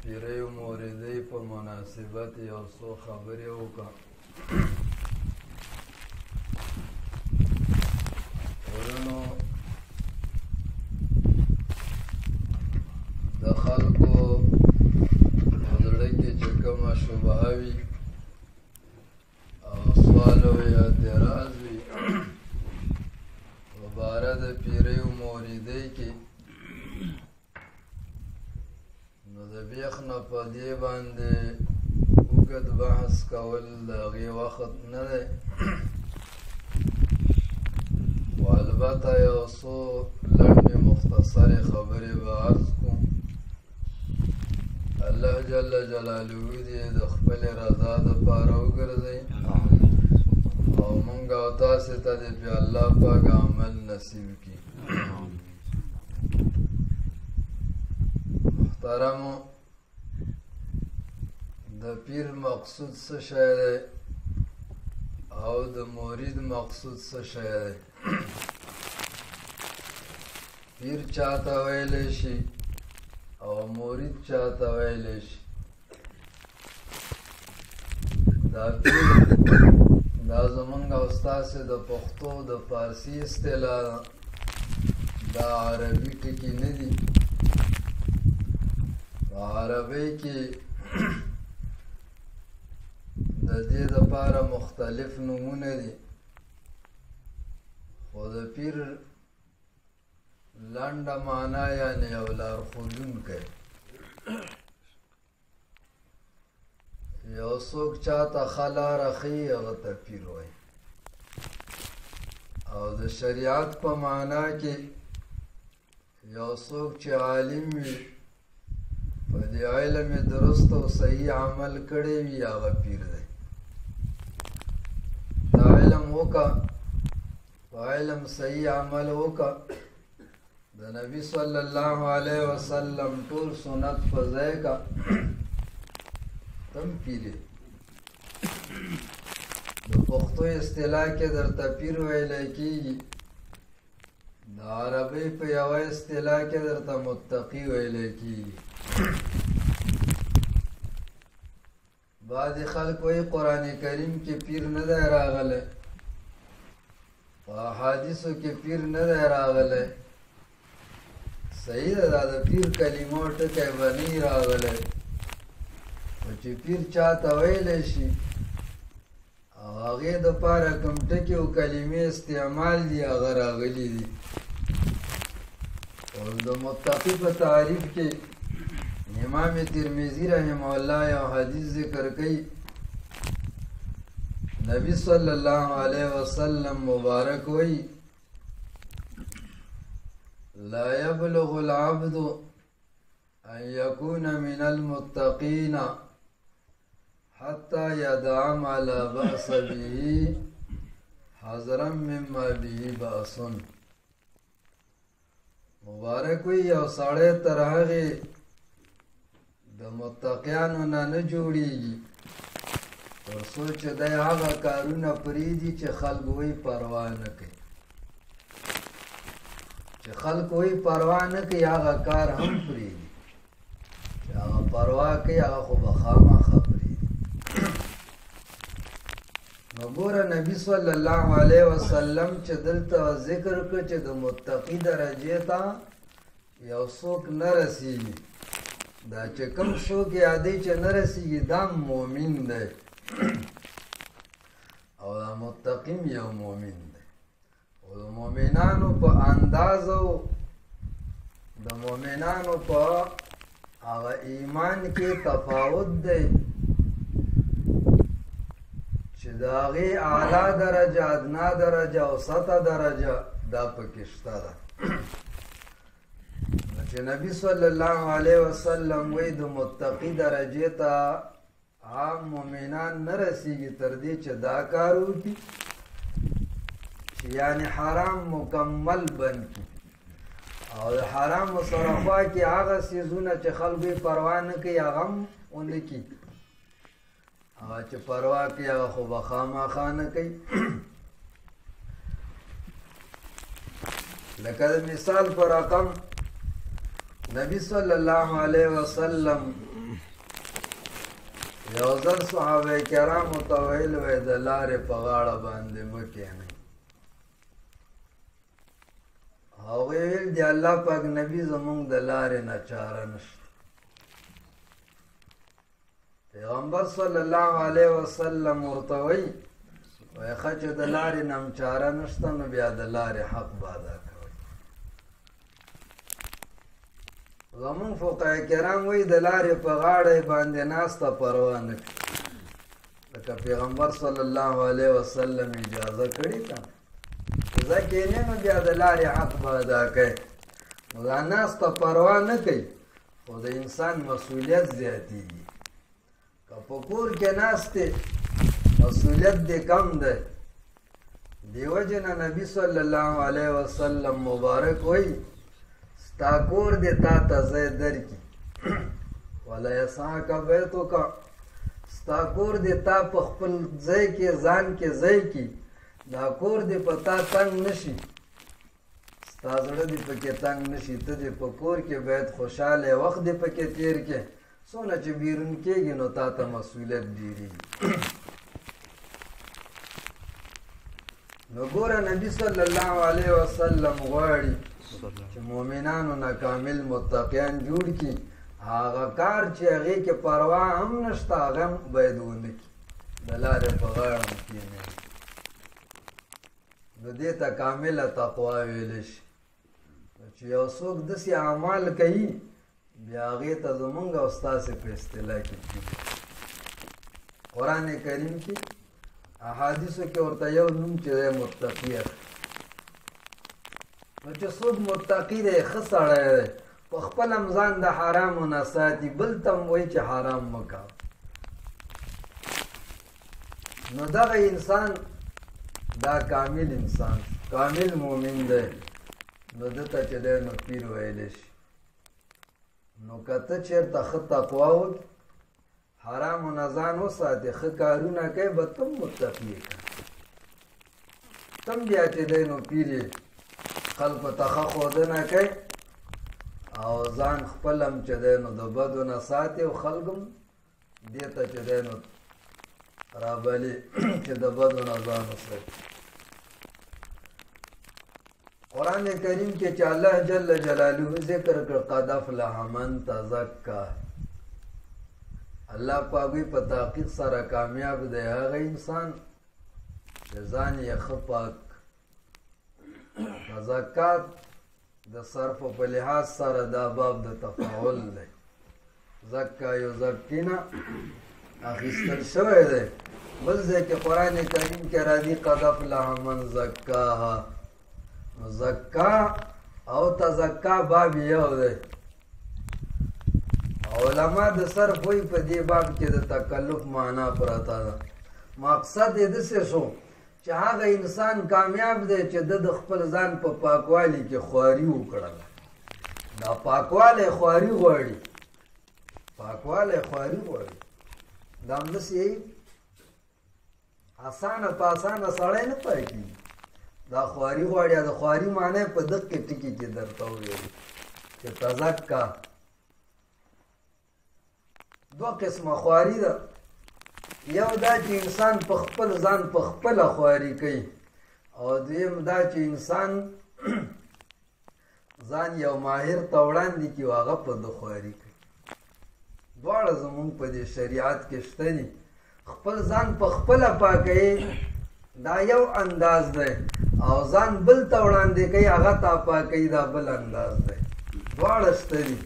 پیری و موردی په مناسبت یو څو خبرې وکړه. ورونو د خلکو په زړه کې چې کومه شبهه وي او سوال او اعتراض وي په باره د پیری و موردی کې، نو د بیخ نه په دې باندې اوږد بحث کول د هغې وخت نه دی، خو البته یو څو لنډې مختصرې خبرې به عرض کړو. الله جل جلاله دې د خپلې رضا دپاره وګرځوي او موږ او تاسې ته دې پې الله پاک عمل نصیب کړي. محترمو، د پیر مقصود څه شی دی او د مرید مقصود څه شی دی؟ پیر چاته ویلی شي او مرید چاته ویلی شي؟ دا پیر دا زمونږ او ستاسې د پښتو د فارسي اصطلاح ده، دا عربي ټکي نه دي. په عربۍ کې د دې دپاره مختلف نومونه دي، خو د پیر لنډه معنا یعنې یو لارښودونکی. یو څوک چاته ښه لاره ښیي هغه ته پیر وایي، او د شریعت په معنا کې یو څوک چې عالم وي، په دې علم یې درست او صحیح عمل کړی وي، هغه پیر دی. دا علم وکړه، په علم صحیح عمل وکړه، د نبي صلی الله علیه وسلم ټول سنت په ځای کا، تم پیر یې. د پښتو اصطلاح کې درته پیر ویلی کېږي، د عربۍ په یوه اصطلاح کې درته متقي ویلی کېږي. بعضې خلک وایي قرآن کریم کې پیر نه دی راغلی، په احادیثو کې پیر نه دی راغلی. صحیح ده، دا د پیر کلمه او ټکی به نه وي راغلی، خو چې پیر چاته ویلی شي او هغې دپاره کوم ټکي او کلمې استعمال دي هغه راغلي دي. او د متقي په تعریف کې امام ترمذي رحمه الله یو حدیث ذکر کوي. نبی صلی الله علیه وسلم مبارک وی: لا يبلغ العبد ان يكون من المتقين حتى يدع ما لا بأس به حذرا مما به بأس. مبارک وی یو سړی تر هغې د متقیانو نه نه جوړیږي تر څو چې دی هغه کارونه پرېږدي چې خلک وایي پروا نه کوي. چې خلک وایي پروا نه کوي هغه کار هم پرېږدي، چې هغه پروا کوي هغه خو به خامخا پرېږدي. نو ګوره نبي صلی الله علیه وسلم چې دلته ذکر کړ چې د متقي درجې ته یو څوک نه رسېږي، دا چې کوم څوک یادوي چې نه رسېږي دا مؤمن دی، او دا متقیم یو مؤمن دی. او د مؤمنانو په انداز او د مؤمنانو په هغه ایمان کې تفاوت دی چې د هغې اعلی درجه، ادنا درجه او سطح درجه دا پکې شته ده. چې نبی صلی الله علیه وسلم وی د متقی درجې ته عام مؤمنان نه رسیږي تر دې چې دا کار وکړي چې یعنې حرام مکمل بند کړي، او د حرامو سره خوا کې هغه څیزونه چې خلکو یې پروا نه کوي هغه هم ونه کړي. هغه چې پروا کوي هغه خو به خامخا نه کوي. لکه د مثال په رقم نبی صلی الله علیه وسلم یو ځل صحابه کرامو ته ویل وی د لارې په غاړه باندې مه کښېنئ. هغوی ویل د الله پاک نبي زمونږ د لارې نه چاره نشته. پیغمبر صلی الله علیه وسلم ورته وی وایي ښه چې د لارې نه هم چاره نشته نو بیا د لارې حق به ادا کوئ. زمونږ فقهای کرام وایي د لارې په غاړه باندې ناسته پروا نه کړي، لکه پیغمبر صلی الله علیه وسلم اجازه کړې که نه چې ځه کښېنې نو بیا د لارې حق به ادا کوې. نو دا ناسته پروا نه کوي، خو د انسان مسؤلیت زیاتېږي. که په کور کې ناستې مسؤلیت دې کم دی. دې وجې نه نبي صلی الله علیه وسلم مبارک وایي ستا کور دې تا ته ځای درکړي ولیسعک بیتک، ستا کور دې تا په خپل ځای کې ځان کې ځای کړي، دا کور دې په تا تنګ نشي، ستا زړه دې پکې تنګ نشي، ته دې په کور کې باید خوشحاله وخت دې پکې تیر کې. څونه چې بیرون کېږي نو تا ته مسؤلیت ډېرېږي. نو ګوره نبي صلی الله علیه وسلم غواړي چې مؤمنانو نه کامل متقیان جوړ کړي. هغه کار چې هغې کې پروا هم نشته هغه هم باید ونه کړي، د لارې په غاړه هم کښېنوي. نو دې ته کامله تقوا ویلی شي. چې یو څوک داسې اعمال کوي بیا هغې ته زمونږ او ستاسې په اصطلاح کې کېږي. قرآن کریم کې احادیثو کې ورته یو نوم چې دی متقي اخلي. نو چې څوک متقي دی ښه سړی دی، په خپل هم ځان د حرامو نه ساتي، بل ته هم وایي چې حرام مه کوه. نو دغه انسان دا کامل انسان کامل مؤمن دی. نو ده ته چې دی نو پیر ویلی شي. نو که ته چېرته ښه تقوا وکړي، حرامو نه ځان وساتې، ښه کارونه کوې، به تم متقي یې که تم بیا چې دی نو پیر یې خلکو ته ښه ښودنه کوي او ځان خپل هم چې دی نو د بدو نه ساتي او خلک هم دې ته چې دی نو رابلي چې د بدو نه ځان وساتي. قرآن کریم کې چې الله جل جلاله ذکر کړ قد افلح من تزکا، الله پاک وایي په تحقیق سره کامیاب دی هغه انسان چې ځان یې ښه پاک. تزکات د صرف په لحاظ سره دا باب د تفاعل دی. زکا یزکینا اخیستل شوی دی. بل ځای کې قرآن کریم کې راځي قد افلح من زکاها. نو زکا او تزکا باب یو دی. علما د صرف وایي په دې باب کې د تکلف معنا پرته ده. مقصد یې داسې شو چې هغه انسان کامیاب دی چې د خپل ځان په پاکوالي کې خواري وکړله. دا پاکوالی خواري غواړي، پاکوالی خواري غواړي. دا همداسې اسانه په اسانه سړی نه پاکېږي، دا خواري غواړي. د خواري معنی په دقې ټکي کې درته وویل چې تزکا دوه قسمه خواري ده. یو دا چې انسان په خپل ځان په خپله خواري کوي، او دویم دا چې انسان ځان یو ماهر ته وړاندې کړي او هغه په ده خواري کوي. دواړه زمونږ په دې شریعت کې شته دي. خپل ځان په خپله پاکوي دا یو انداز دی، او ځان بل ته وړاندې کوي هغه ته پاکوي دا بل انداز دی. دواړه شته دي.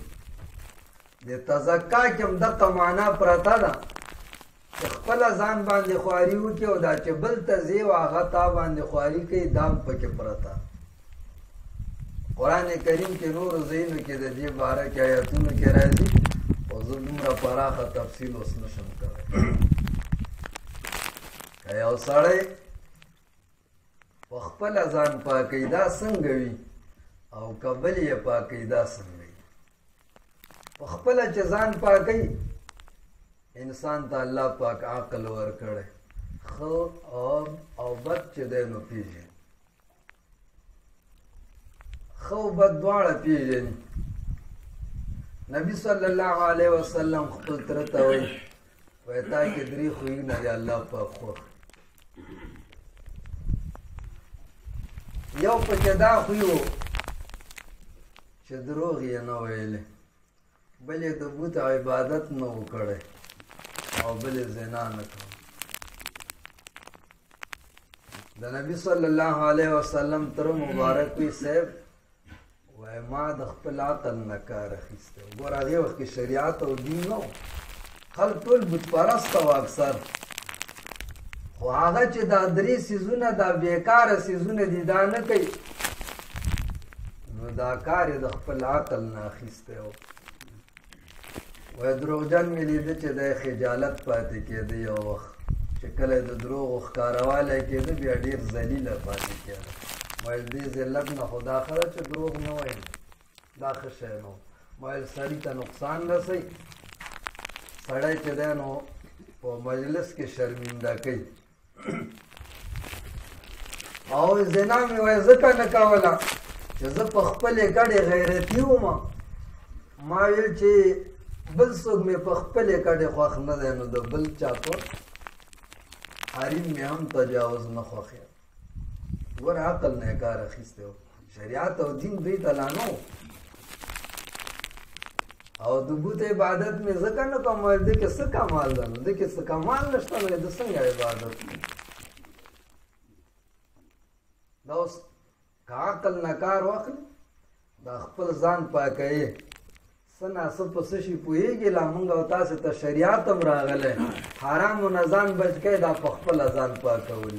د تزکا کې هم دغه معنا پرته ده چې خپله ځان باندې خواري وکړي او دا چې بل ته ځې او هغه تا باندې خواري کوي دا هم پکې پرته. قرآن کریم کې نورو ځایونو کې د دې باره کې آیاتونو کې راځي، خو زه دومره پراخه تفصیل اوس نشم کولی. که یو سړی په خپله ځان پاکوي دا څنګه وي، او که بل یې پاکوي دا څنګه وي. په خپله چې ځان پاکوي انسان ته الله پاک عقل ورکړی، ښه او بد چې دی نو پیژني، ښه او بد دواړه پیژني. نبي صلی الله علیه وسلم خپل تره ته وایي وای تا کې درې خویونه دی الله پاک خوښ یو پکې دا خوی و چې دروغ یې نه ویلې بل یې د بت عبادت نه و کړی او بل یې زنا نه کړی د نبي صلی الله علیه وسلم تر مبارک وی صاحب وای ما د خپل عقل نه کار اخیستی ګوره هغې وخت کې شریعت او دین نه و خلک ټول بت پرسته و اکثر خو هغه چې دا درې څیزونه دا بېکاره څیزونه دي دا نه کوي نو دا کار یې د خپل عقل نه اخیستی و وای دروغجن مې لیده چې دی خجالت پاتې کېده یو وخت چې کله د دروغو ښکاروالی کېده بیا ډېر ذلیله پاتې کېده ویل دې ذلت نه خو دا ښه ده چې دروغ نه وایم دا ښه شی نه ویل سړي ته نقصان رسوي سړی چې دی نو په مجلس کې شرمنده کوي او زنا مې وایي ځکه نه کوله چې زه په خپلې ګډې غیرتي وم ما ویل چې بل څوک مې په خپلې ګډې خوښ نه دی نو د بل چا په حریم مې هم تجاوز نه خوښ ګوره عقل نه یې کار اخیستی و شریعت او دین دوی ته لا نه و او د بت عبادت مې ځکه نه کوم ویل دې کې څه کمال ده نو دې کې څه کمال نشته نو د څنګه عبادت دا اوس که عقل نه کار واخلي دا خپل ځان پاکوي څه ناڅه په څه شي پوهېږي لا مونږ او تاسې ته شریعت هم راغلی حرامو نه ځان بچ کوي دا په خپله ځان پاکول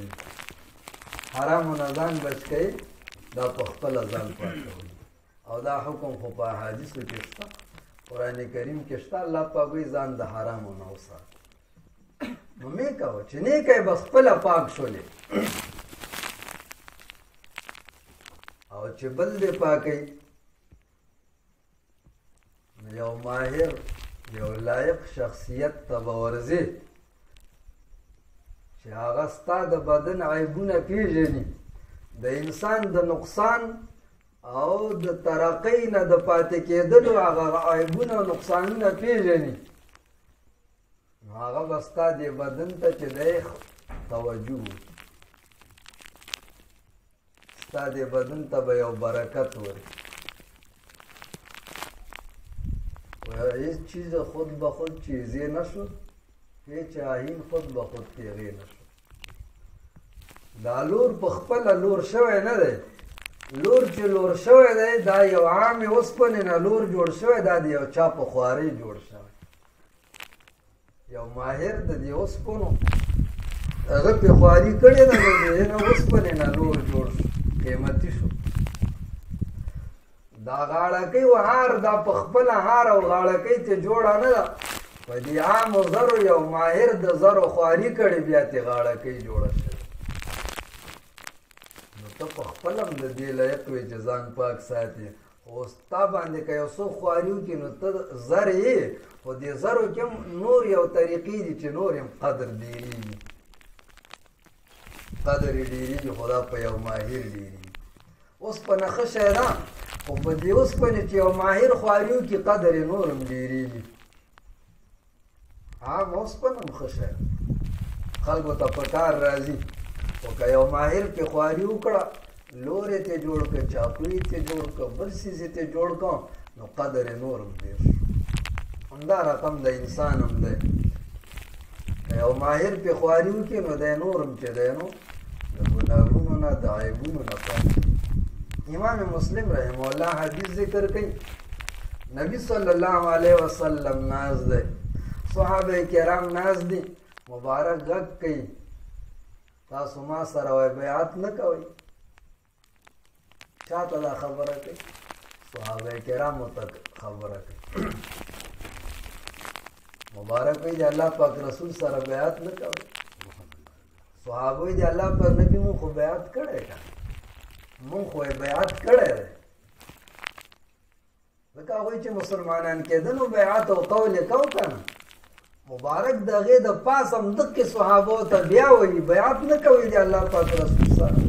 حرامو نه ځان بچ کوي دا په خپله ځان پاکول او دا حکم خو په احادیثو کې شته قرآن کریم کې شته الله پاک وایي ځان د حرامو نه وساته نو مې کوه چې نه کوې بس خپله پاک شولې او چې بل دې پاکوي یو ماهر یو لایق شخصیت ته به ورځې چې هغه ستا د بدن عیبونه پیژني د انسان د نقصان او د ترقۍ نه د پاتې کېدلو هغه عیبونه او نقصانونه پیژني نو هغه به ستا دې بدن ته چې دی توجه وکړي ستا دې بدن ته به یو برکت ورکړي هیچ چیز خود به خود چیزی نشد هیچ آیین خود به خود تیغی نشد دا لور په خپله لور شوی نه دی لور چې لور شوی دی دا یو عامې اوسپنې نه لور جوړ شوی دا د یو چا په خوارۍ جوړ شوی یو ماهر د دې اوسپنو هغه پې خواري کړې ده نو د هغه اوسپنې نه لور جوړ شو قیمتي شو دا غاړکۍ و هار دا په خپله هار او غاړکۍ ته جوړه نه ده په دې عامو زرو یو ماهر د زرو خواري کړې بیا تې غاړکۍ جوړه شوې نو ته په خپله هم د دې لایق وې چې ځان پاک ساتې خو ستا باندې که یو څوک خواري وکړي نو ته زر یې خو دې زرو کې هم نور یو طریقې دي چې نور هم قدر ډېرېږي قدر یې ډېرېږي خو دا په یو ماهر ډېرېږي اوسپنه ښه شی ده خو په دې اوسپنې چې یو ماهر خواري وکړي قدر یې نور هم ډېرېږي عام اوسپنه هم ښه شی خلکو ته په کار راځي خو که یو ماهر پې خواري وکړه لور یې ترې جوړ کړه چاقو یې ترې جوړ کړه بل څیز یې ترې جوړ کړه نو قدر یې نور هم ډېر شو همدا رقم د انسان هم دی که یو ماهر پې خواري وکړي نو دی نور هم چې دی نو د ګناهونو نه د عیبونو نه پاتې امام مسلم رحمه الله حدیث ذکر کوي نبی صلی الله علیه وسلم ناز دی صحابه کرام ناز دي مبارک غږ کوي تاسو ما سره وای بیعت نه کوئ چاته دا خبره کوي صحابه کرامو ته خبره کوي مبارک وایي د الله پاک رسول سره بیعت نه کوئ صحابه وایي د الله پاک نبي مونږ خو بیعت کړی که مونږ خو یې بیعت کړی دی ځکه هغوی چې مسلمانان کېده نو بیعت او قول یې کو که نه مبارک د هغې د پاس هم دقې صحابو ته بیا وایي بیعت نه کوئ د الله پاک رسول سره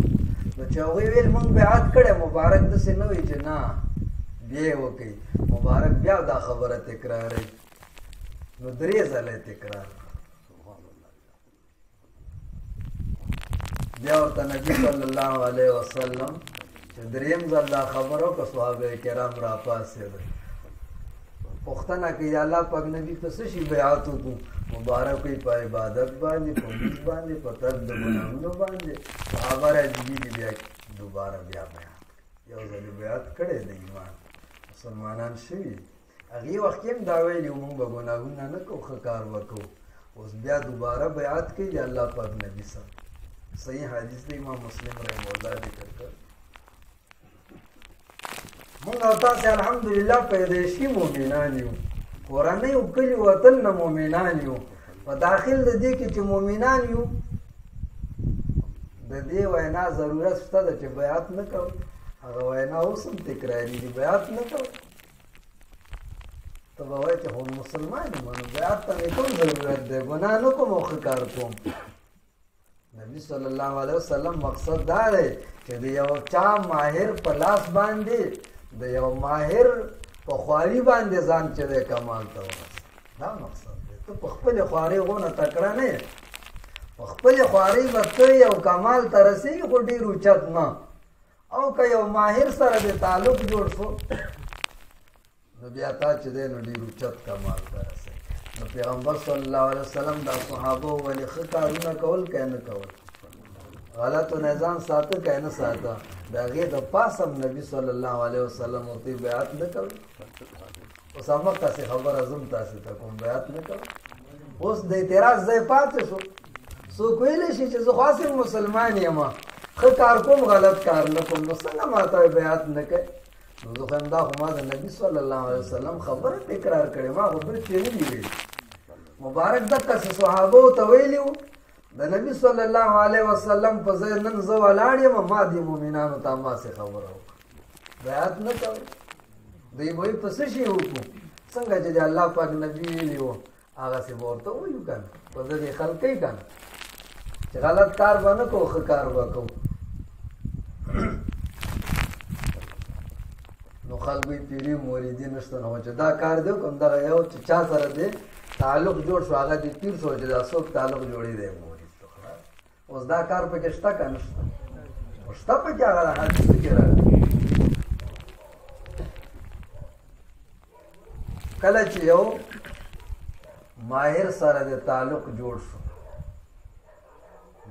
نو چې هغوی ویل مونږ بیعت کړی مبارک داسې نه وایي چې نه بیا یې وکړئ مبارک بیا دا خبره تکراروي نو درې ځله یې تکرار بیا ورته نبي صلی الله علیه وسلم چې دریم ځل دا خبره وکړه صحابه کرام راپاڅېدل پوښتنه کوي د الله پاک نبي په څه شي بیعت وکړو مبارک وي په عبادت باندې په مونځ باندې په ترک د ګناهونو باندې صحابه راځي دي بیا دوباره بیا بیعت یو ځل بیعت کړی د ایمان مسلمانان شوي هغې وخت کې هم دا ویلي مونږ به ګناهونه نه کوو ښه کار به کوو اوس بیا دوباره بیعت کوي د الله پاک نبي سره صحیح حدیث د امام مسلم رحم الله ذکر کړ مونږ او تاسې الحمدلله پیدایشي مؤمنان یو کورنۍ او کلي وطن نه مؤمنان یو په داخل د دې کې چې مؤمنان یو د دې وینا ضرورت شته ده چې بیعت نه کوو هغه وینا اوس هم تکرارېږي بیعت نه کوو ته به وایې چې خو مسلمان یم نو بیعت ته مې کوم ضرورت دی ګناه نه کوم او ښه کار کوم نبی صلی الله علیه وسلم مقصد دا دی چې د یو چا ماهر په لاس باندې د یو ماهر په خواري باندې ځان چې دی کمال ته ورسوي دا مقصد دی ته په خپلې خوارۍ غونه تکړه نه یې په خپلې خوارۍ به ته یو کمال ته رسېږي خو ډېر اوچت نه او که یو ماهر سره د تعلق جوړ شو نو بیا تا چې دی نو ډېر اوچت کمال ته رسوي نو پیغمبر صلی الله علیه وسلم دا صحابه ولې ښه کارونه کول که نه کول غلطو نه ځان ساته که نه ساته د هغې د پاسه هم نبي صلی الله علیه وسلم ورته بیعت نه کوي اوس همغسې خبره زه هم تاسې ته کوم بیعت نه کوم اوس د اعتراض ځای پاتې شو څوک ویلی شي چې زه خو هسې مسلمان یم ښه کار کوم غلط کار نه کوم نو څنګه ما ته بیعت نه کوي نو زه خو همدا خو ما د نبي صلی الله علیه وسلم خبره تکرار کړې ما خو بل څه نه دي ویلي مبارک دقسې صحابو ته ویلي وو د نبي صلی الله علیه وسلم په ځای نن زه ولاړ یم ما دې مؤمنانو ته هماسې خبره وکړه بیعت نه کوئ دوی به وایي په څه شي وکړو څنګه چې د الله پاک نبي ویلي وو هغسې به ورته ووایو که نه په زه دې خلک کوي که نه چې غلط کار به نه کوو ښه کار به کوو نو خلکو یې پیري موریدي نشته نو چې دا کار دی کوم دغه یو چې چا سره دی تعلق جوړ شو هغه دې پیر شو چې دا څوک تعلق جوړی دی مورید ته اوس دا کار پکې شته که نه شته خو شته پکې هغه حدیثو کې راغلي کله چې یو ماهر سره د تعلق جوړ شو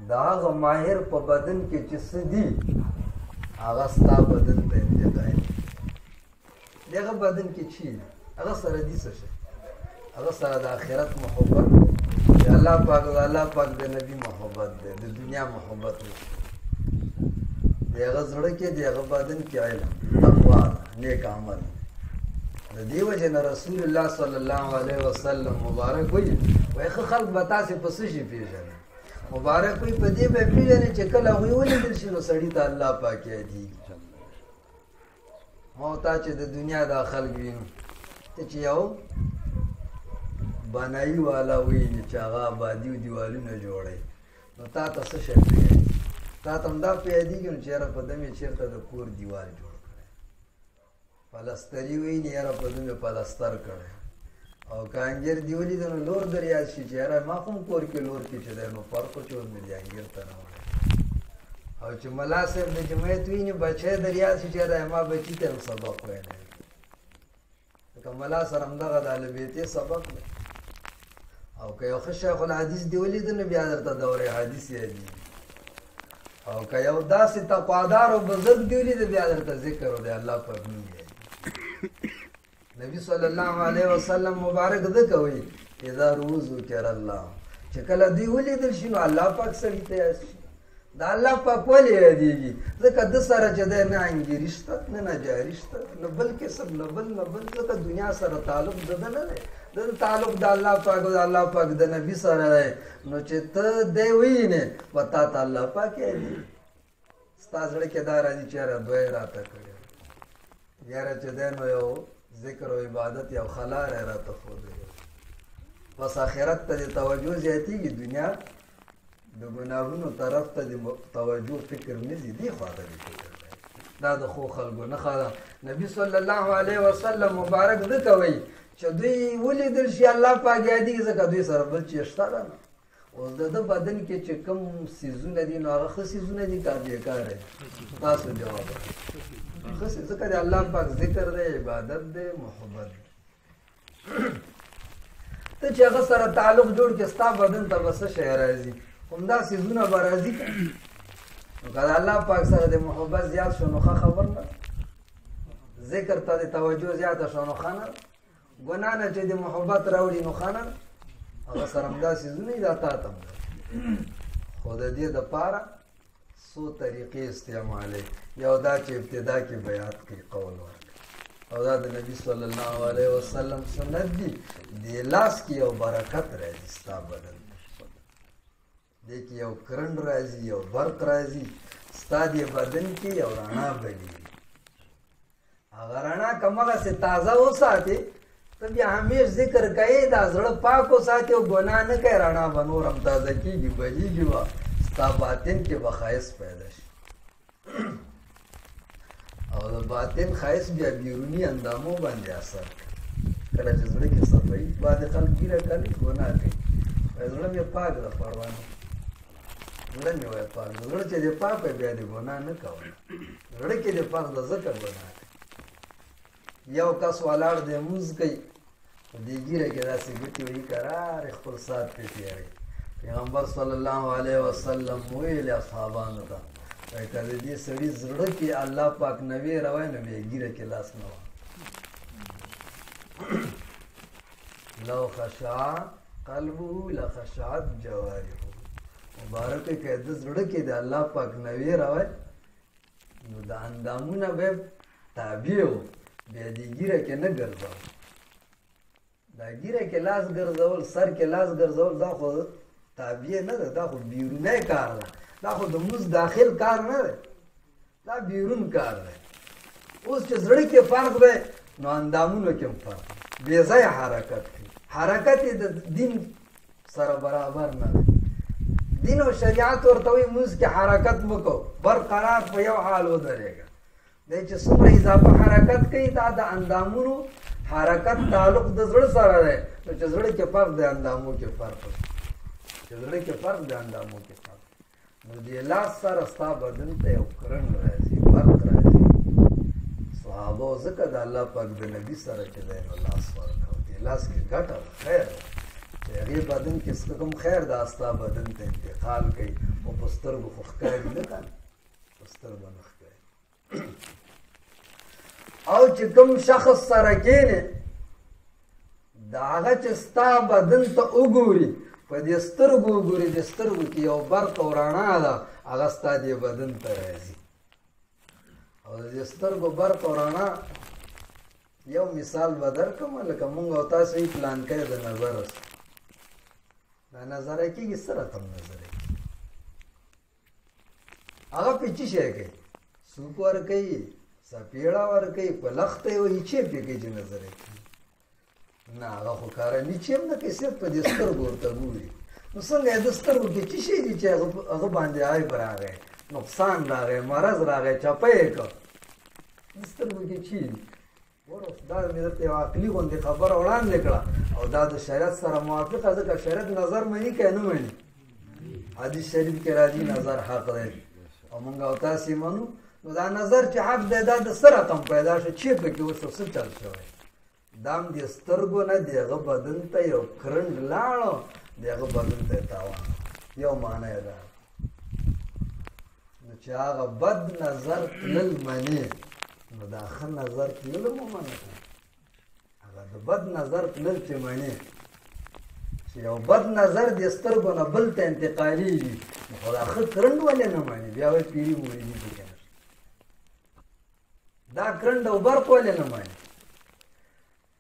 د هغه ماهر په بدن کې چې څه دي هغه ستا بدن ته انتقال د هغه بدن کې چې هغه سره دي څه شی هغه سره د آخرت محبت د الله پاک د نبي محبت دی د دنیا محبت دی د هغه زړه کې د هغه بدن کې علم تقوا نیک عمل د دې وجې نه رسول الله صلی الله علیه وسلم مبارک وایي وایي ښه خلک به تاسې په څه شي پېژني مبارک وایي په دې به یې پېژنې چې کله هغوی ولیدل شي نو سړي ته الله پاک یادېږي ما تا چې د دنیا دا خلک وینو ته چې یو بنایي والا ویلي چې هغه آبادي او دیوالونه جوړوي نو تا ته څه شی پېژني تا ته هم دا په یادېږي نو چې یاره په دم یې چېرته د کور دیوال جوړ کړی پلستري ویلي یاره په دم یې پلستر کړی او که انګیر دې ولیده نو لور در یاد شي چې یاره ما خو هم کور کې لور کې چې دی نو فرق و چې اوس مې دې انګیر ته راوړی او چې ملا صاحب د جمعیت ویني بچی در یاد شي چې یاره ما بچي ته هم سبق ویلی لکه ملا سره همدغه د اهلبیتې سبق دی او که یو ښه شیخ الحدیث دې ولیده نو بیا درته دورې حدیث یادېږي او که یو داسې تقوادار او بزرګ دې ولیده بیا درته ذکر او د الله پاک نوم یادېږي نبي صلی الله علیه وسلم مبارک ځکه وایي اذا روز ذکر الله چې کله دوی ولیدل شي نو الله پاک سړي ته یاد شي د الله پاک ولې یادېږي ځکه ده سره چې دی نه انګیري شته نه نجاري شته نه بل کسب نه بل ځکه دنیا سره تعلق د ده نه دی د تعلق د الله پاک او د الله پاک د نبي سره دی نو چې ته دی ووینې په تا ته الله پاک یادېږي ستا زړه کې دا راځي چې یاره دوی راته کړی یاره چې دی نو یو ذکر او عبادت یو خلار یې راته ښودلی بس آخرت ته دې توجه زیاتېږي دنیا د ګناهونو طرف ته د توجه فکر نه ځي دې خوا ته دې فکر دی دا د ښو خلکو نښه ده نبي صلی الله علیه وسلم مبارک ځکه وایي چې دوی ولیدل شي الله پاک یادېږي ځکه دوی سره بل چی شته ده نه اوس د ده بدن کې چې کوم څیزونه دي نو هغه ښه څیزونه دي که بېکاره دي؟ تاسو جواب ښه ځکه د الله پاک ذکر دی، عبادت دی، محبت دی. ته چې هغه سره تعلق جوړ کړې ستا بدن ته به څه شی راځي؟ همدا څیزونه به راځي که نو که د الله پاک سره د محبت زیات شو نو ښه خبر نه ذکر ته د توجه زیاته شو نو ښه نه ګناه نه چې د محبت راوړي نو ښه نه هغه سره همدا څیزونه دي دا تا ته هم خو د دې دپاره څو طریقې استعمالوي. یو دا چې ابتدا کې بیات کوي قول ورکړي او دا د نبي صلی الله علیه وسلم سنت دي. دې لاس کې یو برکت راځي ستا بدن دې کې یو کرنډ راځي، یو برق راځي، ستا دې بدن کې یو رڼا بلیږي. هغه رڼا که همغسې تازه وساتې ته بیا همیش ذکر کوې دا زړه پاک وساتې او ګناه نه کوې رڼا به نور هم تازه کېږي بلیږي به ستا باطن کې به ښایست پیدا شي او د باطن ښایست بیا بیروني اندامو باندې اثر کوي. کله چې زړه کې صفایي بعضې خلک ګیره کوي ګناه کوي وایي زړه مې پاک ده پروا نه زړه مې وایي پاک ده زړه چې دې پاک وی بیا دې ګناه نه کوله زړه کې دې پاک ده ځکه ګناه کوي. یو کس ولاړ دی لمونځ کوي په دې ګیره کې داسې ګوتې وهي کرار خپل ساعت پرې تېروي. پیغمبر صلی الله علیه وسلم ویلې اصحابانو ته وایي که د دې سړي زړه کې الله پاک نه ویروی نو بیا ګیره کې لاس نه وه. لو خشع قلبه لخشعت جوارحه مبارک وایي که د زړه کې د الله پاک نه ویروی نو د اندامونه به تابع وو بیا دې ګیره کې نه ګرځول. دا ګیره کې لاس ګرځول سر کې لاس ګرځول دا خو تابع نه ده دا خو بیرونی کار ده دا خو د مونځ داخل کار نه دی دا بیرون کار دی. اوس چې زړه کې فرق دی نو اندامونو کې هم فرق دی بې ځایه حرکت کوي حرکت یې د دین سره برابر نه دی. دین او شریعت ورته وایي مونځ کې حرکت مه کوه برقرار په یو حال ودرېږه. دی چې څومره اضافه حرکت کوي دا د اندامونو حرکت تعلق د زړه سره دی نو چې زړه کې فرق دی اندامو کې فرق دی چې زړه کې فرق دی اندامو کې فرق نو دې لاس سره ستا بدن ته یو کرنډ راځي برق راځي. صحابو ځکه د الله پاک د نبي سره چې دی نو لاس ورکړه دې لاس کې ګټه ده خیر ده چې هغې بدن کې څه کوم خیر دا ستا بدن ته انتقال کوي خو په سترګو خو ښکاري نه که په سترګو نه ښکاري. او چې کوم شخص سره کېنې د هغه چې ستا بدن ته وګوري په دې سترګو وګوري د سترګو کې یو برق او رڼا ده هغه ستا دې بدن ته راځي او د دې سترګو برق او رڼا یو مثال به درکړم لکه مونږ او تاسو یې پلانکی د نظره دا نظره کېږي څه راته نظره کېږي هغه پې څه شی کوي سوک ورکوي سپېړه ورکوي په لخته یې وهي چیپ یې کوي چې نظره کېږي نه هغه خو کارني چیپ نه کوي صرف په دې سترګو ورته ګوري نو څنګه یې د سترګو کې څه شی دي چې هغه باندې عیب راغی نقصان راغی مرض راغی چپه یې کړ د سترګو کې چی دي ورس دا مې درته یو عقلي غوندې خبره وړاندې کړه او دا د شریعت سره موافقه ځکه شریعت نظر مني که نه مني حدیث شریف کې راځي نظر حق دی او مونږ او تاسې منو نو دا نظر چې حق دی دا د څه رقم پیدا شو چې پکې وشو څه چل شوی دا هم د سترګو نه د هغه بدن ته یو کرنډ لاړو د هغه بدن ته یې تاوان یو معنی یې دا نو چې هغه بد نظر تلل منې نو دا ښه نظر تلل هم ومنه هغه د بد نظر تلل چې منې چې یو بد نظر د سترګو نه بل ته انتقالېږي نو خو دا ښه کرنډ ولې نه منې بیا وایي پیري مریدي پکې نشته دا کرنډ او برق ولې نه منې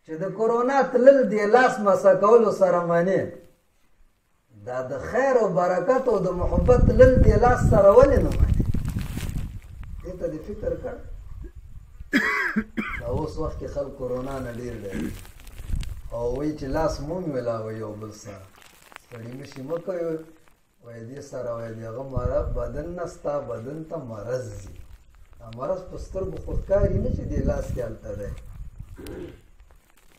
چې د کرونا تلل د لاس مسه کولو سره منې دا د خیر او برکت او د محبت تلل د لاس سره ولې نه منې دې ته دې فکر کړ دا اوس وخت کې خلک کرونا نه ډېر ډېر او وایي چې لاس مو میلاوئ یو بل سره ستړي مشي مه کوئ وایي دې سره وایي د هغه بدن نه ستا بدن ته مرض ځي دا مرض په سترګو خو ښکاري نه چې دې لاس کې هلته دی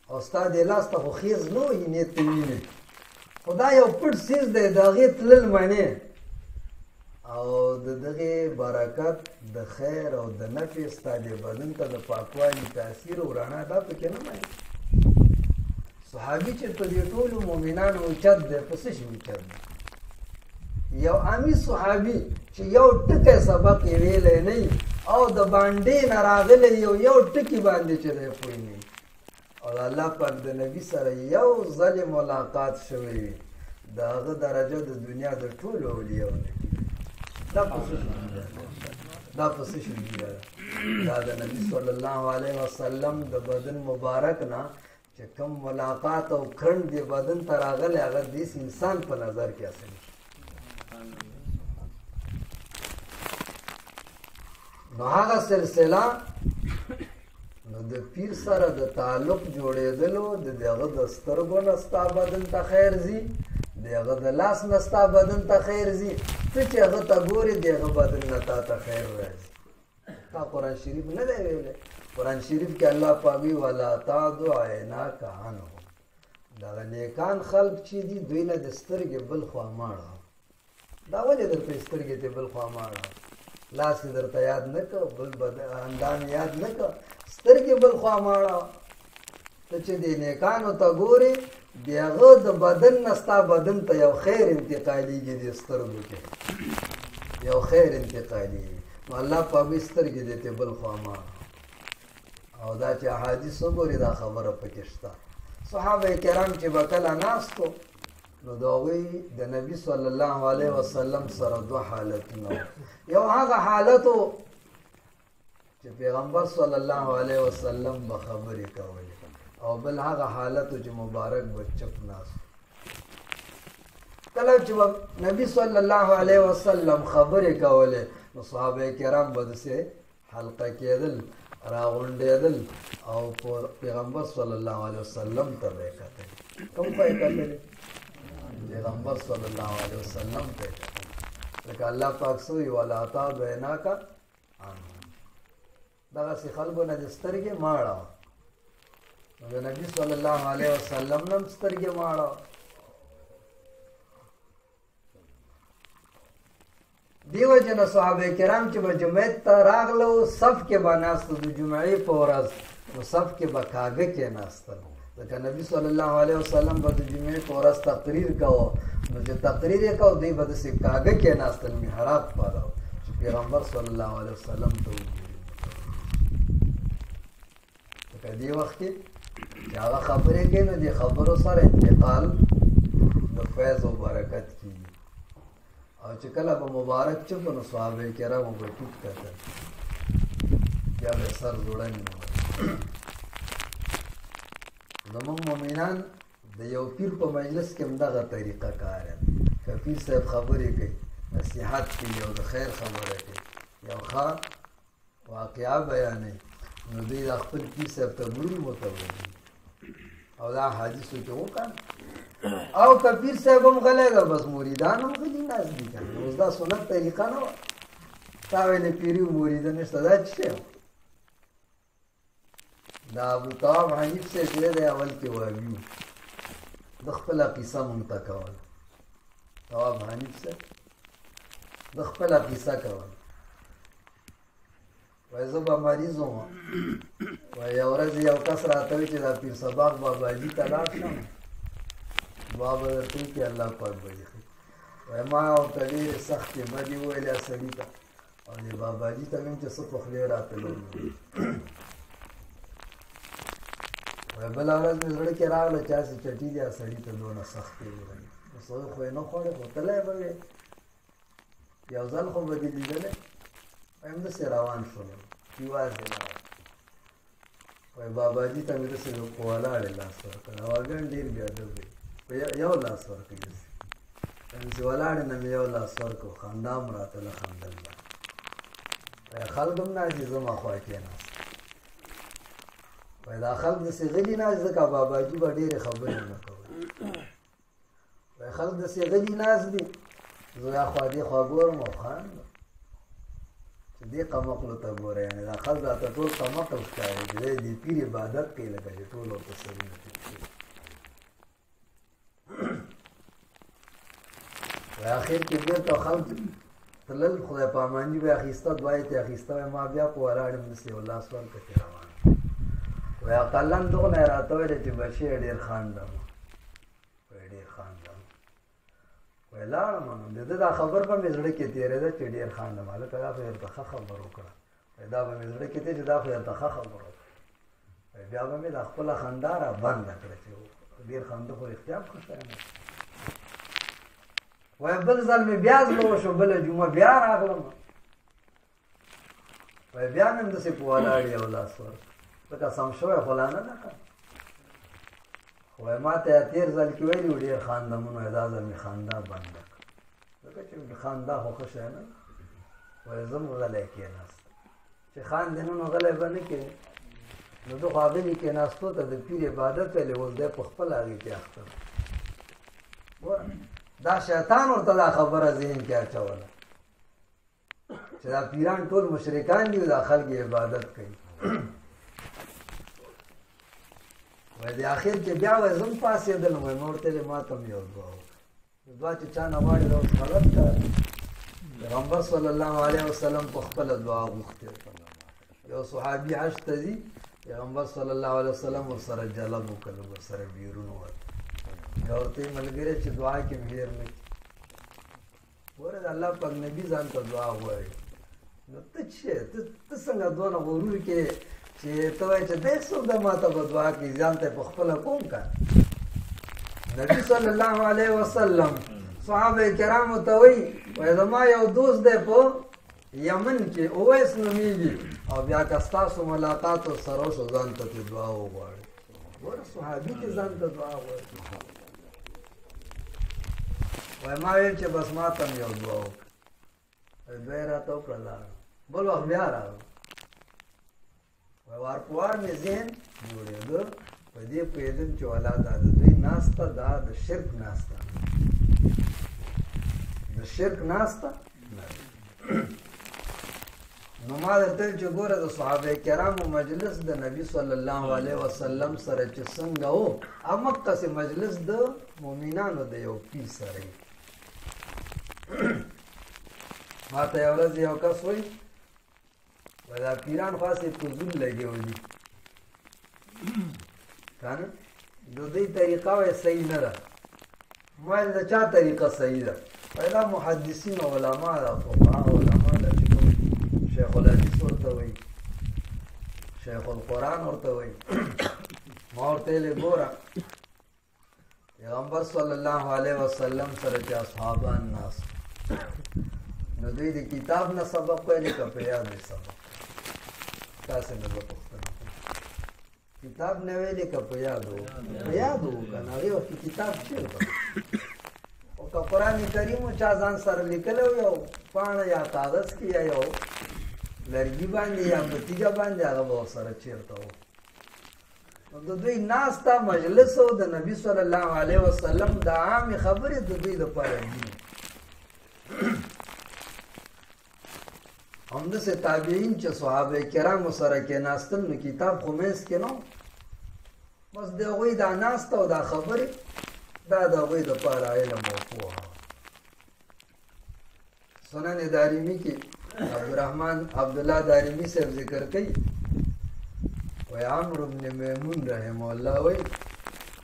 او ستا دې لاس ته خو خیز نه وهي نیت ته وینې خو دا یو پټ څیز دی د هغې تلل منې او د دغې برکت د خیر او د نفع ستا دې بدن ته د پاکوالي تاثیر او رڼا دا پکې نه منې صحابي چې په دې ټولو مؤمنانو اوچت دی په څه شي اوچت دی یو عامي صحابي چې یو ټکی سبق یې ویلی نه او د باندې نه راغلی یو ټکي باندې چې دی پوه نه او د الله پاک د نبي سره یو ځل ملاقات شوی وي د هغه درجه د دنیا د ټولو اولیاو نه دا په څه شي ده دا د نبي صلی الله علیه وسلم د بدن مبارک نه چې کوم ملاقات او کرن د بدن ته راغلی هغه دېس انسان په نظر کې اصلي نو هغه سلسله نو د پیر سره د تعلق جوړېدلو د هغه د سترګو نه ستا بدن ته خیر ځي د هغه د لاس نه ستا بدن ته خیر ځي ته چې هغه ته ګورې د هغه بدن نه تا ته خیر راځي تا قرآن شریف نه دی ویلی قرآن شریف کې الله پاک وایي ولا تعد عیناک عنهم دغه نیکان خلق چې دي دوی نه د سترګې بل خوا ماړه دا ولې درته سترګې ته بل خوا ماړه لاس یې درته یاد نه که بل اندام یاد نه که سترګې بل خوا ماړه ته چې دې نیکانو ته ګورې د هغه د بدن نه ستا بدن ته یو خیر انتقالېږي دې سترګو کې یو خیر انتقالېږي نو الله پاک وایي سترګې دې ته بل خوا ماړه او دا چې احادیث وګورې دا خبره پکې شته صحابه کرام چې به کله ناست وو نو د هغوی د نبي صلی الله علیه وسلم سره دوه حالتونه یو هغه حالت و چې پیغمبر صلی الله علیه وسلم به خبرې کولې او بل هغه حالت و چې مبارک به چپ ناست کله چې به نبي صلی الله علیه وسلم خبرې کولې نو صحابه کرام به داسې حلقه کېدل راغونډېدل او پیغمبر صلی الله علیه وسلم ته به یې کتل کوم ته یې کتلې پیغمبر صلی الله علیه وسلم ته یې کتل لکه الله پاک څه وایي ولا تعد عیناک عنهم دغسې خلکو نه دې سترګې ماړه نو د نبي صلی الله علیه وسلم نه هم سترګې ماړه دیو جن صحابه کرام چې به جمعې ته راغلو صف کې به ناستو د جمعې په ورځ نو صف کې به کاږه کېناستل ځکه نبي صلی الله علیه وسلم به د جمعې په ورځ تقریر کوه نو چې تقریر یې کوه دوی به داسې کاږه کېناستل محراب پاله چې پیغمبر صلی الله علیه وسلم ته وګوري ځکه دې وخت کې چې هغه خبرې کوي نو دې خبرو سره انتقال د فیض او برکت کېږي او چې کله به مبارک چپ نو صحابه کرامو به ټیټ کتل یا به سر ځوړند زموږ مؤمنان د یو پیر په مجلس کې همدغه طریقه کار که پیر صاحب خبرې کوي نصیحت کوي او د خیر خبره کوي یو ښه واقعه بیانوي نو دوی د خپل پیر صاحب ته ګوري متوجه او دا حدیثو کې وکړه او که پیر صاحب هم غلی ده بس مریدان هم غلي ناست دي که اوس دا سنت طریقه نه وه تا ویلې پیري و مریده نشته دا څه شی دا ابوطواب حنیف صاحب چې دی اول کې وابي د خپله قیصه مونږ ته کوله طواب حنیف صاحب د خپله قیصه کوله وایي زه به مریض وم وایي یو ورځ یو کس راته وایي چې دا پیر صباغ باباجي ته لاړ شم دعا به درته وکړي الله پاک به دې ښه وایي ما ورته ډېرې سختې بدې وویلې سړي ته او دې باباجي ته مې چې څه په خولې راته لوړ وایي بله ورځ مې زړه کې راغله چې هسې چټي دي سړي ته دونه سختې وویلې اوس هغه خو یې نه خوړې خو تلی به وې یو ځل خو به دې لیدلی وایي همداسې روان شولو یوازې لاړ وایي باباجي ته مې داسې په ولاړې لاس ورکړ هواګان ډېر بېادب دی یو لاس ورکړي داسې ولاړې نه مې یو لاس ورکړو خندا هم راته نه خندل ده وایي خلک هم ناست دي زما خوا کېناست وایي دا خلک داسې غلي ناست ځکه باباجي به ډېرې خبرې نه کولې وایي خلک داسې غلي ناست دي زه یا خوا دې خوا ګورم او خاندم چې دې قمقلو ته ګوره یعنې دا خلک راته ټول قمقل ښکاري چې دی دې پیر عبادت کوي لکه چې ټول ورته سرونه ټیټ کړي اخر کې بیرته خلک تلل خدای په اماني به اخیسته دوای ته اخیسته ما بیا په ولاړم داسې یو لاس ورکړې روان وایي اقلا دغه نه راته ویل چې بچی ډېر خاندم وایي ډېر خاندم وایي لاړم نو د ده دا خبر به مې زړه کې تېرېده چې ډېر خاندم هلکه دا خو درته ښه خبر وکړه وایي دا به مې زړه کې تېر چې دا خو درته ښه خبر وکړه وایي بیا به مې دا خپله خندا را بنده کړه چې ډېر خنده خو رښتیا هم ښه شی نه وایي بل ځل مې بیا زړه وشو بله جمعه بیا راغلم وایي بیا مې همداسې په ولاړ یو لاس ورکړ ځکه سم شوی خو لا نه ده که وایي ما ته یې تېر ځل کې ویلي و ډېر خاندم نو دا ځل مې خندا بنده کړه ځکه چې خندا خو ښه شی نه وایي زه م غلی کېناستم چې خاندې نو غلی به نه کېږي نو ده خو هغه مې کېناستو ته د پیر عبادت ویلې اوس دی په خپل هغې کې اخته ګوره دا شیطان ورته دا خبره ذهن کې اچوله چې دا پیران ټول مشرکان دي دا خلک عبادت کوي وایي د اخر کې بیا وایي زه هم پاڅېدلم وایي ما ورته ویلې ما ته هم یو دعا وکړه دعا چې چا نه غواړي دا اوس غلط کار پیغمبر صلی الله علیه وسلم په خپله دعا غوښتې یو صحابي حج ته ځي پیغمبر صلی الله علیه وسلم ورسره جلب وکړل ورسره بیرون ووت بیا ورته یې ملګری چې دعا کې مې هېر نه کړي ګوره د الله پاک نبي ځان ته دعا غواړي نو ته چې ته څنګه دونه غرور کې چې ته وایې چې دی څوک ده ما ته به دعا کړي ځان ته یې په خپله کوم که نبي صلی الله علیه وسلم صحابه کرامو ته وایي وایي زما یو دوست دی په یمن کې اویس نومیږي او بیا که ستاسو ملاقات ورسره وشو ځان ته ترې دعا وغواړي ګوره صحابي کې ځان ته دعا غواړي وایي ما ویل چې بس ما ته هم یو دعا وکړه وایي دوی یې راته وکړه لاړم بل وخت بیا راغلم وایي وار په وار مې ذهن جوړېده په دې پوهېدم چې والا دا د دوی ناسته دا د شرک ناسته د شرک ناسته نه نو ما درته ویل چې ګوره د صحابه کرامو مجلس د نبي صلی الله علیه وسلم سره چې څنګه و همقسې مجلس د مؤمنانو د یو پیر سره ما ته یو ورځ یو کس وایي وایي دا پیران خاصې فضول لګېولي که نه د دوی طریقه وایي صحیح نه ده ما ویل د چا طریقه صحیح ده وایي دا محدثین او علما ده فقها علما ده چې کوم شیخ الحدیث ورته وایي شیخ القرآن ورته وایي ما ورته ویلې ګوره پیغمبر صلی الله علیه وسلم سره چې اصحابان ناست نو دوی د کتاب نه سبق ویلې که په یاد یې سبق تاسې نه زه پوښتنه کوم کتاب نه ویلې که په یاد و په یاد و که نه هغې وخت کتاب چېرته او که قرآن کریم و چا ځان سره لیکلی و یو پاڼه یا کاغذ کې یا یو لرګي باندې یا بتیجه باندې هغه به ورسره چېرته و نو د دوی ناسته مجلس و د نبي صلی الله علیه وسلم د عامې خبرې د دوی دپاره دي همداسې تابعین چې صحابه کرامو سره کېناستل نو کتاب خو منځ کې نه بس د هغوی دا ناسته او دا خبرې دا د هغوی دپاره علم او پوهه سنن دارمي کې عبدالرحمن عبدالله دارمي صاحب ذکر کوي وی عمرو بن میمون رحمه الله وی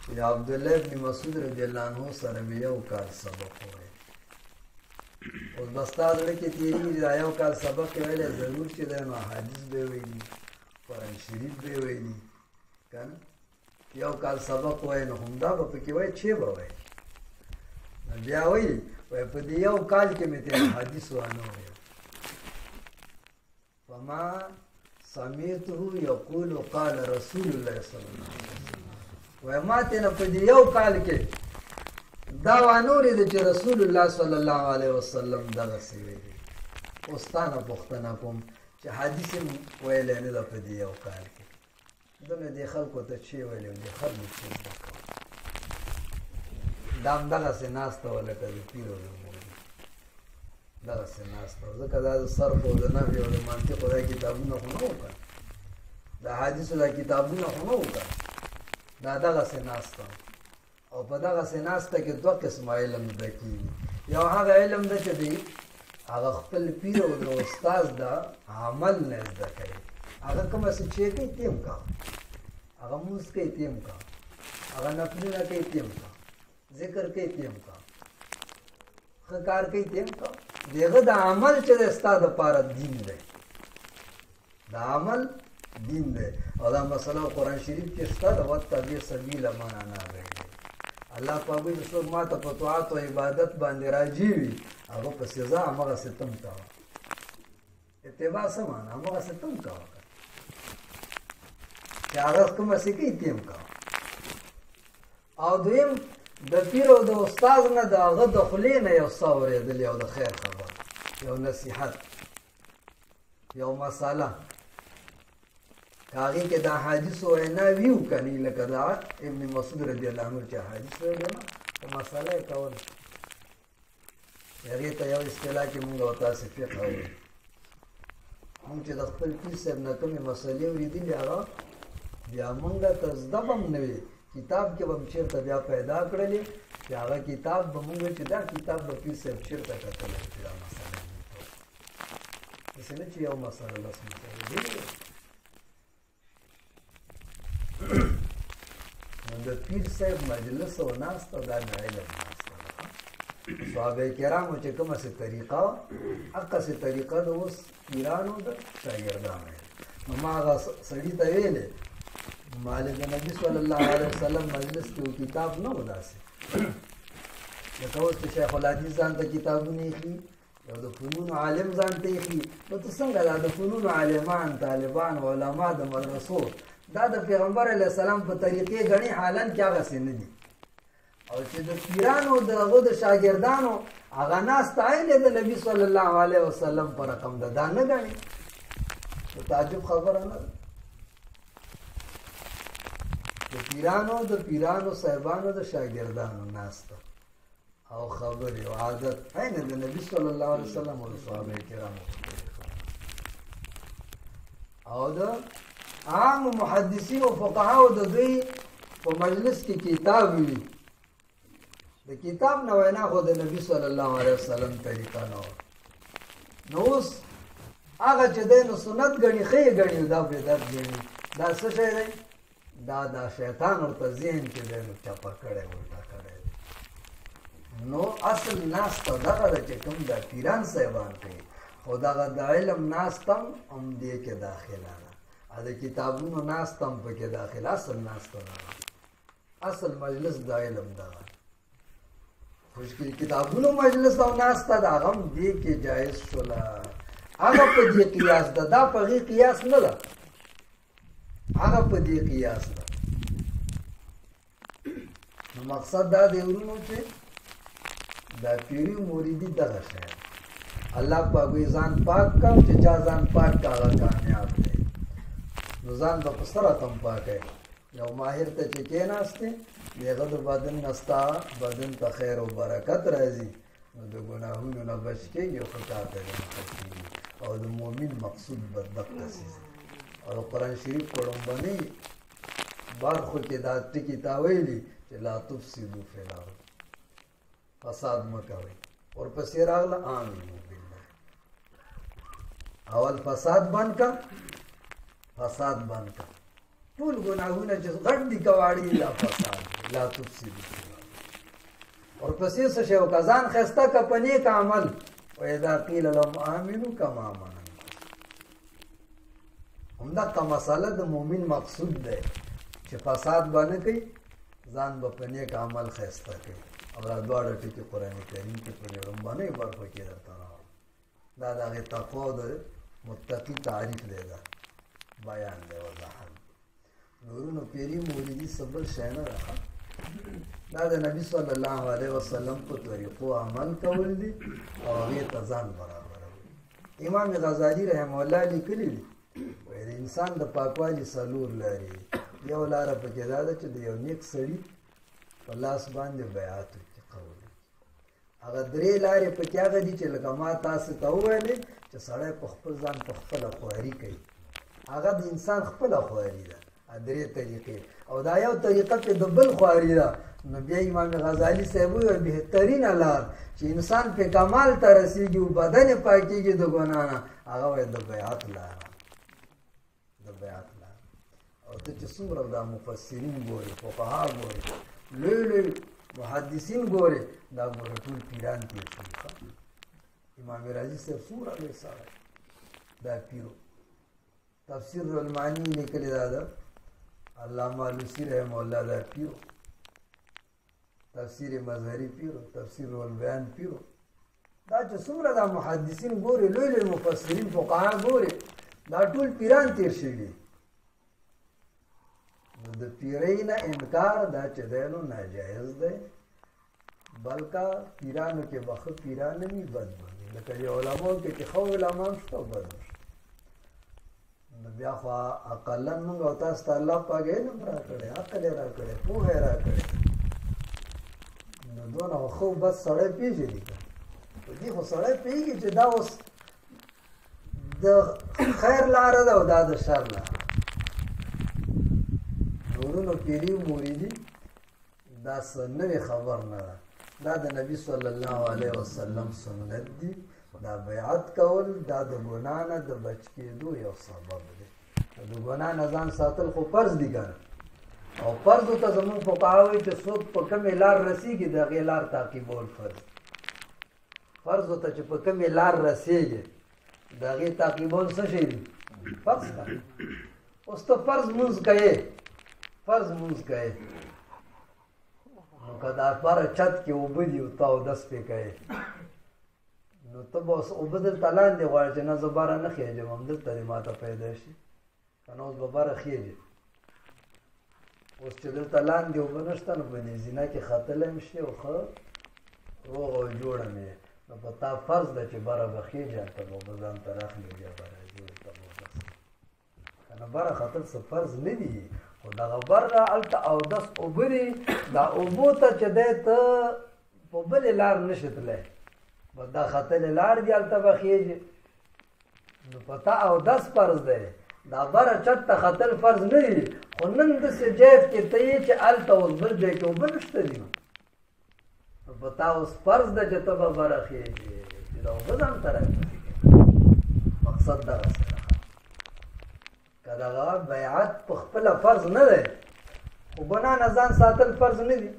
چې عبدالله بن مسعود رضی الله عنه سره مې یو کال سبق وویل اوس به ستا زړه کې تېرېږي دا یو کال سبق یې ویلی ضرور چې دی نو احادیث به یې ویلي قرآن شریف به یې ویلي که نه یو کال سبق وایي نو همدا به پکې وایي چې به وایي نو بیا وایي په دې یو کال کې مې ترې حدیث وانه ویل فما سمعته یقول قال رسول الله صلی الله علیه وسلم وایي ما ترې نه په دې یو کال کې دا وانه اورېده چې رسول الله صلی الله علیه وسلم دغسې ویلي اوس تا نه پوښتنه کوم چې حدیث یې ویلی نه ده په دې یو کال کې دونه دې خلکو ته چې ویلي دې خلکو چې زده کوه دا هم دغسې ناسته وه لکه د پیر او د مولي دغسې ناسته وه ځکه دا د صرف او د نحوې او د منطق دا کتابونه خو نه وو که د حدیثو دا کتابونه خو نه وو که دا دغسې ناسته او په دغسې ناسته کې دوه قسمه علم زده کېږي یو هغه علم ده چې دی هغه خپل پیر او د استاد د عمل نه زده کوي هغه کومه څه چې کوي تیم کا هغه مونځ کوي تیم کا هغه نفلونه کوي تیم کا ذکر کوي تیم کا ښه کار کوي تیم کا دغه د عمل چې د ستا دپاره دین دی د عمل دین دی او دا مسله قرآن شریف کې شته د واتبع سبیل من اناب الیه الله پاک وایي چې څوک ماته په طاعت او عبادت باندې راجي وي هغه پسې ځه هماغسې ته هم کوه اتباع څه معنا هماغسې ته هم کوه چې هغه کومه څه کوي ته هم کوه او دویم د پیر او د استاد نه د هغه د خولې نه یو څه اورېدلې او د خیر خبر یو نصیحت یو مساله که هغې کې د احادیثو ویناوي وي که نه لکه د ابن مسعود رضی الله عنه چې احادیث ویلې نه په مسله یې کوله هغې ته یو اصطلاح کې مونږ او تاسې فقه وایو مونږ چې د خپل پیر صاحب نه کومې مسلې اورېدلې هغه بیا مونږ ته زده به هم نه وي کتاب کې به هم چېرته بیا پیدا کړلې چې هغه کتاب به مونږ وایو چې دا کتاب به پیر صاحب چېرته کتلی چې دا مسله داسې نه چې یو مسله لس مسله نو د پیر صاحب مجلس او ناسته دا د علم ناسته ده صحابه کرامو چې کومه څه طریقه وه هغسې طریقه د اوس پیرانو د شاګردانو نو ما هغه سړي ته ویلې مالې د نبي صلی الله علیه وسلم مجلس کې کتاب نه و داسې لکه اوس چې شیخ الحدیث ځان ته کتابونه ایښي یو د فنونو عالم ځان ته ایښي نو ته څنګه دا د فنونو عالمان طالبان علما د مدرسو دا د پیغمبر علیه السلام په طریقې ګڼې حالن کې هغسې نه دي او چې د پیرانو د هغو د شاګردانو هغه ناسته عین د نبي صلی الله علیه وسلم په رقم ده دا نه ګڼي د تعجب خبره نه ده د پیرانو صاحبانو د شاګردانو ناسته او خبرې او عادت عین د نبي صلی الله علیه وسلم او د صحابه کرامو او د عام محدثین او فقهاو د دوی په مجلس کې کتاب وي د کتاب نه وینا خو د نبي صلی الله علیه وسلم طریقه نه وه نو اوس هغه چې دی نو سنت ګڼي ښه یې ګڼي دا بدعت ګڼي دا څه شی دی دا شیطان ورته ذهن کې دی نو چپه کړی ورته کړی نو اصل ناسته دغه ده چې کوم دا پیران صاحبان کوي خو دغه د علم ناسته هم دې کې داخله ده د کتابونو ناسته هم پکې داخله اصل ناسته ده اصل مجلس د علم دغه خوش کتابونو مجلس او ناسته ده هغه هم دې کې جایز شوله هغه په دې قیاس ده دا په هغې قیاس نه ده هغه په دې قیاس ده نو مقصد دا دی ورونو چې دا پیري مریدي دغه شی الله پاک وایي ځان پاک کړه چې چا ځان پاک کړه هغه کامیاب دی نو ځان به په سره تم پاکوي یو ماهر ته چې کېناستې د هغه د بدن نه ستا بدن ته خیر او برکت راځي نو د ګناهونو نه بچ کېږي او ښه کار ته مخه کېږي او د مؤمن مقصود به دقسې او د قرآن شریف په لومبنۍ برخو کې دا ټکي تا ویلي چې لا تفسدو فی الارض فساد مه کوئ ورپسې راغله آمنو بالله اول فساد بند که فساد بند که ټول ګناهونه چې غټ دي کواړي دا فساد لا تفسدو فی الارض ورپسې څه شی وکړه ځان ښایسته که په نیک عمل واذا قیل لهم آمنو کما آمن همدغه مسله د مؤمن مقصود دی چې فساد به نه کوي ځان به په نیک عمل ښایسته کوي او دا دواړه ټکي قرآن کریم کې په لومبنۍ برخو کې درته راوړم دا د هغې تقوا او د متقي تعریف دی دا بیان دی وضاحت نورونو پیري موریدي څه بل شی نه ده دا د نبي صلی الله علیه وسلم په طریقو عمل کول دي او هغې ته ځان برابرول امام غزالي رحمه الله لیکلي دي د انسان د پاکوالي څلور لارې یو لاره پکې دا ده چې د یو نیک سړي په لاس باندې بیعت وکړي قول هغه درې لارې پکې هغه دي چې لکه ما تاسو ته وویلې چې سړی په خپل ځان په خپله خواري کوي هغه د انسان خپله خواري ده درې طریقې او دا یو طریقه پې د بل خواري ده نو بیا امام غزالي صاحب وویل بهترینه لار چې انسان پې کمال ته رسېږي او بدن یې پاکېږي د ګناه نه هغه وایي د بیعت لاره د بیعت لاره او ته چې څومره دا مفسرین ګورې فقها ګورې لوی لوی محدثین ګورې دا ګوره ټول پیران تېر شوي امام رازي صاحب څومره لوی سړی دا پیرو تفسیر المعانی لیکلی دا ده علامه علوسی رحمه الله دا پیرو تفسیر مظهری پیرو تفسیر البیان پیرو دا چې څومره دا محدثین ګورې لوی لوی مفسرین فقها ګورې دا ټول پیران تېر شوي نو د پیرۍ نه انکار دا چې دی نو ناجایز دی بلکه پیرانو کې به ښه پیران نه وي بد به وي لکه دې علماو کې چې ښه علما هم شته او بد هم شته نو بیا خو اقلا موږ او تاسو ته الله پاک علم راکړی عقل یې راکړی پوهه یې راکړی نو دونه خو ښه بد سړی پېژني که په دې خو سړی پوهېږي چې دا اوس د خیر لاره ده او دا د شر لاره ورونو پیري مریدي دا څه نوې خبر نه ده دا د نبي صلی الله علیه وسلم سنت دي دا بیعت کول دا د ګناه نه د بچ کېدو یو سبب دی د ګناه نه ځان ساتل خو فرض دي که او فرضو ته زمونږ فقها وایي چې څوک په کومې لار رسېږي د هغې لار تعقیبول فرض فرضو ته چې په کومې لار رسېږي د هغې تعقیبول څه شی دي فرض ده اوس ته فرض مونځ کوې فرض مونځ کوې نو که دا بره چت کې اوبه دي او ته اودس پې کوې نو ته به اوس اوبه دلته لاندې غواړې چې نه زه بره نه خېږم همدلته دې ما ته پیدا شي که نه اوس به بره خېږې اوس چې دلته لاندې اوبه نشته نو په دې زینه کې ختلی هم شي او ښه روغ او جوړه مې نو په تا فرض ده چې بره به خېږې هلته به اوبه ځان ته راخلي بیا به راځي ورته به اودس که نه بره ختل څه فرض نه دي خو دغه بره هلته اودس اوبه دي دا اوبو ته چې دی ته په بلې لار نشي تلی بس دا ختلې لار دي هلته به خېږې نو په تا اودس فرض دی دا بره چت ته ختل فرض نه دي خو نن داسې جیب کې ته یې چې هلته اوس بل ځای کې اوبه نشته دي نو په تا اوس فرض ده چې ته به بره خېږې چې دا اوبه ځان ته راپسې کړې مقصد دغسې ده که دغه بیعت په خپله فرض نه دی خو ګناه نه ځان ساتل فرض نه دي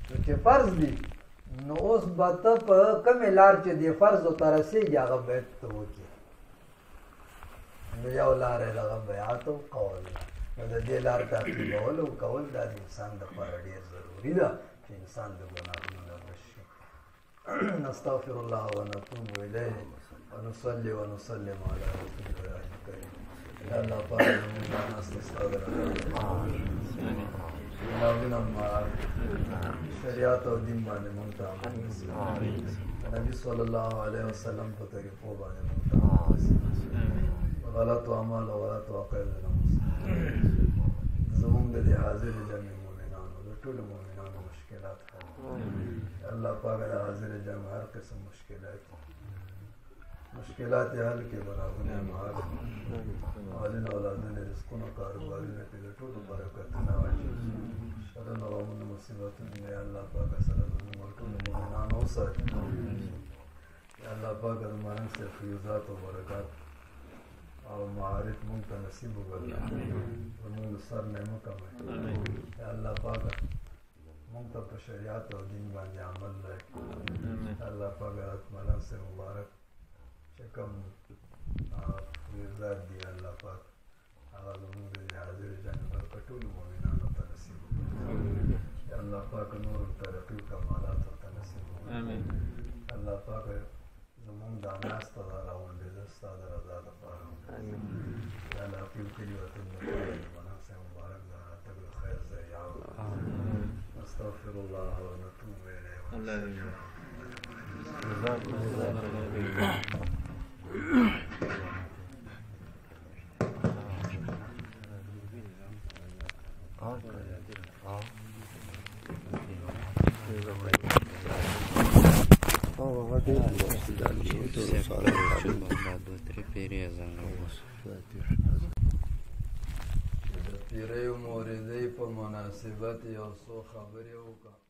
نو چې فرض دي نو اوس به ته په کومې لار چې دې فرضو ته رسېږي هغه بیعت ته وکړي نو یو لار یې دغه بیعت او قول نو د دې لار تعقیبول او کول دا د انسان دپاره ډېر ضروري ده چې انسان د ګناهونو نه بچ شي نستغفر الله ونتوب الیه ونصلي ونسلم علی رسول الله الکریم یا الله پاک زموږ دا ناسته ستا د ګناهونه معاف شریعت او دین باندې مونږ ته عمل نصیب نبي صلی الله علیه وسلم په طریقو باندې مونږ ته عمل نصیب غلطو اعمالو غلطو عقایدو نه زموږ د دې حاضرې جمع مؤمنانو د ټولو مؤمنانو مشکلات حل الله پاک د حاضرې جمع هر قسم مشکلات مشکلات یې حل کړي ګناهونه یې معاف کړي اولونه اولادونه رزقونه کاروبارونه کې د ټولو برکتونه واچوي شرونه غمونه مصیبتونه یې الله پاک سره زموږ ټولو مؤمنانو وساتي یا الله پاک زموږ سره فیوزات او برکات او معارف مونږ ته نصیب وګرځي زموږ سر نه مه کموي یا الله پاک مونږ ته په شریعت او دین باندې عمل راکړي الله پاک ملان سے مبارک چې کوم فیوزات دي الله پاک هغه زموږ د حاضر جنت برکت ټولو مؤمنانو ته نصیب وګرځي یا الله پاک نور ترقي او کمالات ورته نصیب وګرځي الله پاک زموږ دا ناسته دا راغونډېده ستا د رضا دپاره یا الله ټول کلي وطن دپاره د مناسب مبارک د راتګ د خیر ذریعه وګرځي نستغفر الله ونتوب الیه جزاکم الله خیر پیرې او مورېدۍ په مناسبت یو څو خبرې وکړه.